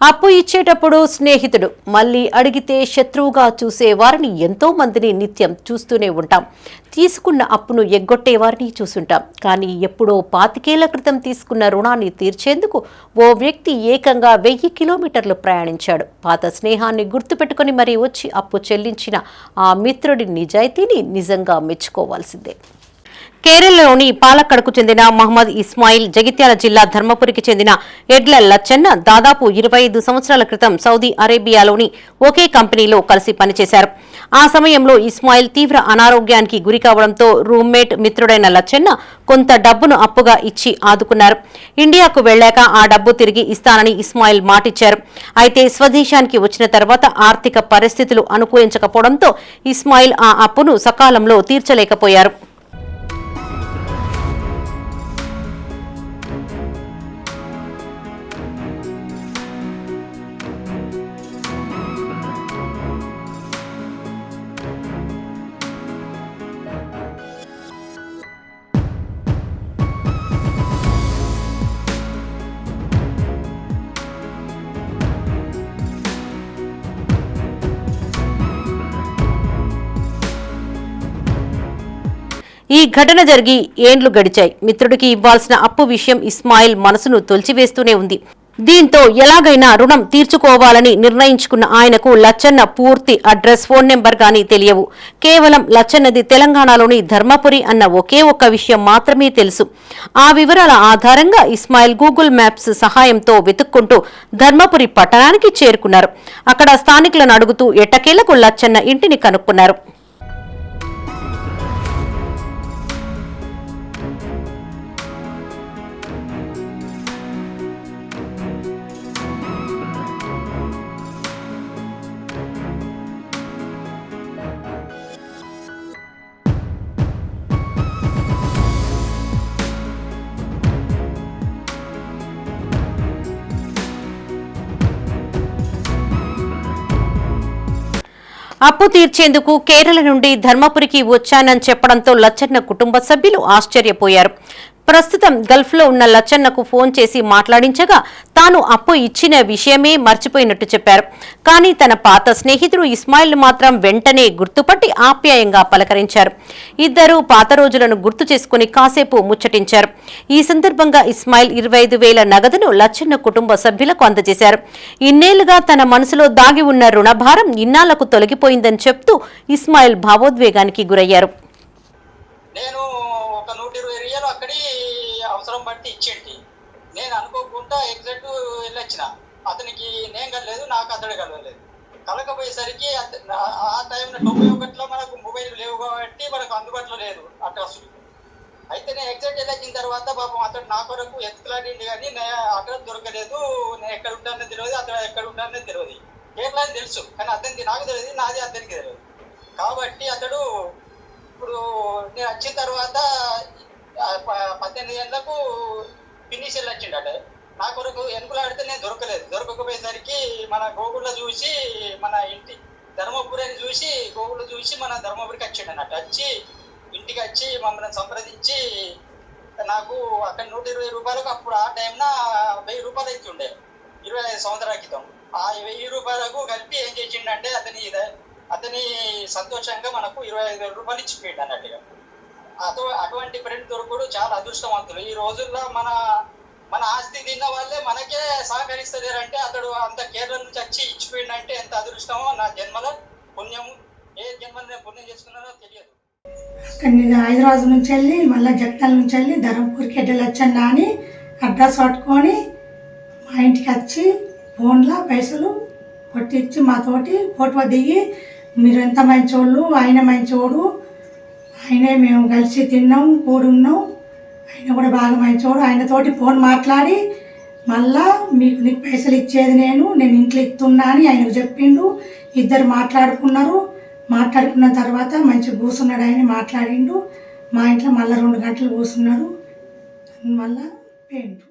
అప్పు ఇచ్చేటప్పుడు స్నేహితుడు, మళ్ళీ అడిగితే శత్రువుగా చూసే వారిని ఎంతో మందిని నిత్యం చూస్తూనే ఉంటాం. తీసుకున్న అప్పును ఎగ్గొట్టే వారిని చూసుంటాం. కానీ ఎప్పుడో 25 ఏళ్ల క్రితం తీసుకున్న రుణాన్ని తీర్చేందుకు ఓ వ్యక్తి ఏకంగా 1000 కిలోమీటర్లు ప్రయాణించాడు. పాత స్నేహాన్ని గుర్తుపెట్టుకుని మరీ వచ్చి అప్పు చెల్లించిన ఆ మిత్రుడి నిజాయితీని నిజంగా మెచ్చుకోవాల్సిందే. కేరళలోని పాలక్కడకు చెందిన మహమ్మద్ ఇస్మాయిల్, జగిత్యాల జిల్లా ధర్మపురికి చెందిన ఎడ్ల లచ్చన్న దాదాపు 25 సంవత్సరాల క్రితం సౌదీ అరేబియాలోని ఒకే కంపెనీలో కలిసి పనిచేశారు. ఆ సమయంలో ఇస్మాయిల్ తీవ్ర అనారోగ్యానికి గురి కావడంతో రూమ్మేట్ మిత్రుడైన లచ్చన్న కొంత డబ్బును అప్పుగా ఇచ్చి ఆదుకున్నారు. ఇండియాకు వెళ్లాక ఆ డబ్బు తిరిగి ఇస్తానని ఇస్మాయిల్ మాటిచ్చారు. అయితే స్వదేశానికి వచ్చిన తర్వాత ఆర్థిక పరిస్థితులు అనుకూలించకపోవడంతో ఇస్మాయిల్ ఆ అప్పును సకాలంలో తీర్చలేకపోయారు. ఈ ఘటన జరిగి ఏండ్లు గడిచాయి. మిత్రుడికి ఇవ్వాల్సిన అప్పు విషయం ఇస్మాయిల్ మనసును తొలిచివేస్తూనే ఉంది. దీంతో ఎలాగైనా రుణం తీర్చుకోవాలని నిర్ణయించుకున్న ఆయనకు లచ్చన్న పూర్తి అడ్రస్, ఫోన్ నెంబర్ గానీ తెలియవు. కేవలం లచ్చన్నది తెలంగాణలోని ధర్మపురి అన్న ఒకే ఒక్క విషయం మాత్రమే తెలుసు. ఆ వివరాల ఆధారంగా ఇస్మాయిల్ గూగుల్ మ్యాప్స్ సహాయంతో వెతుక్కుంటూ ధర్మపురి పట్టణానికి చేరుకున్నారు. అక్కడ స్థానికులను అడుగుతూ ఎట్టకేలకు లచ్చన్న ఇంటిని కనుక్కున్నారు. అప్పు తీర్చేందుకు కేరళ నుండి ధర్మపురికి వచ్చానని చెప్పడంతో లచ్చన్న కుటుంబ సభ్యులు ఆశ్చర్యపోయారు. ప్రస్తుతం గల్ఫ్లో ఉన్న లచ్చన్నకు ఫోన్ చేసి మాట్లాడించగా తాను అప్పు ఇచ్చిన విషయమే మర్చిపోయినట్టు చెప్పారు. కానీ తన పాత స్నేహితుడు ఇస్మాయిల్ మాత్రం వెంటనే గుర్తుపట్టి ఆప్యాయంగా పలకరించారు. ఇద్దరూ పాత రోజులను గుర్తు చేసుకుని కాసేపు ముచ్చటించారు. ఈ సందర్భంగా ఇస్మాయిల్ 25,000 నగదును లచ్చన్న కుటుంబ సభ్యులకు అందజేశారు. ఇన్నేళ్లుగా తన మనసులో దాగి ఉన్న రుణభారం ఇన్నాళ్లకు తొలగిపోయిందని చెప్తూ ఇస్మాయిల్ భావోద్వేగానికి గురయ్యారు. అక్కడి అవసరం బట్టి ఇచ్చేటి నేను అనుకోకుండా ఎగ్జాక్ట్ వెళ్ళొచ్చిన. అతనికి నేను కలలేదు, నాకు అతడు కలవలేదు. కలకపోయేసరికి ఆ టైంలో 91లో మనకు మొబైల్ లేవు కాబట్టి మనకు అందుబాటులో లేదు అడ్రస్. అయితే నేను ఎగ్జాక్ట్ వెళ్ళొచ్చిన తర్వాత పాపం అతడు నా కొరకు ఎత్తులాడింది, కానీ అడ్రస్ దొరకలేదు. నేను ఎక్కడ ఉంటానో తెలియదు, అతడు ఎక్కడ ఉంటానో తెలియదు. కేరళ అని తెలుసు, కానీ అతనికి నాకు తెలియదు, నాది అతనికి తెలియదు. కాబట్టి అతడు ఇప్పుడు నేను వచ్చిన తర్వాత 18 ఏళ్లకు ఫినిష్ వెళ్ళొచ్చిండట. నా కొరకు ఎనుకలాడితే నేను దొరకకపోయేసరికి మన గోగుల్లో చూసి, మన ఇంటి ధర్మపురి అని చూసి గోగుల్లో చూసి మన ధర్మపురికి వచ్చిండు అన్నట్టు. వచ్చి ఇంటికి వచ్చి మమ్మల్ని సంప్రదించి నాకు అక్కడ 120 రూపాయలకు, అప్పుడు ఆ టైంన 1000 రూపాయలు అవుతుండే 25 సంవత్సరాల క్రితం. ఆ 1000 రూపాయలకు కలిపి ఏం చేసిండంటే అతని సంతోషంగా మనకు 25,000 రూపాయలు ఇచ్చిపోయిండు అన్నట్టుగా. అటువంటి ఫ్రెండ్ దొరకడు చాలా అదృష్టవంతులు. ఈ రోజుల్లో మన ఆస్తి తిన్న వాళ్ళే మనకే సహకరిస్తలేరంటే అతడు అంత కేరళ నుంచి వచ్చి ఇచ్చిపోయిందంటే ఎంత అదృష్టమో. నా జన్మలో పుణ్యము, ఏ జన్మలో నేను పుణ్యం చేసుకున్నానో తెలియదు. హైదరాబాద్ నుంచి వెళ్ళి మళ్ళీ జగత్యాల నుంచి వెళ్ళి ధర్మపురికి వెళ్ళొచ్చన్న అని అడ్రస్ పట్టుకొని మా ఇంటికి వచ్చి ఫోన్లో పైసలు కొట్టించి మాతోటి ఫోటో దిగి, మీరు ఎంత మంచోళ్ళు, ఆయన మంచోడు, ఆయనే మేము కలిసి తిన్నాం కూడున్నాం, ఆయన కూడా బాగా మంచోడు, ఆయనతోటి ఫోన్ మాట్లాడి మళ్ళా నీకు పైసలు ఇచ్చేది నేను ఇంట్లో ఇస్తున్నా అని ఆయనకు చెప్పిండు. ఇద్దరు మాట్లాడుకున్నారు. మాట్లాడుకున్న తర్వాత మంచిగా కూర్చున్నాడు, ఆయన మాట్లాడిండు. మా ఇంట్లో మళ్ళీ 2 గంటలు కూర్చున్నాడు, మళ్ళా పోయిండు.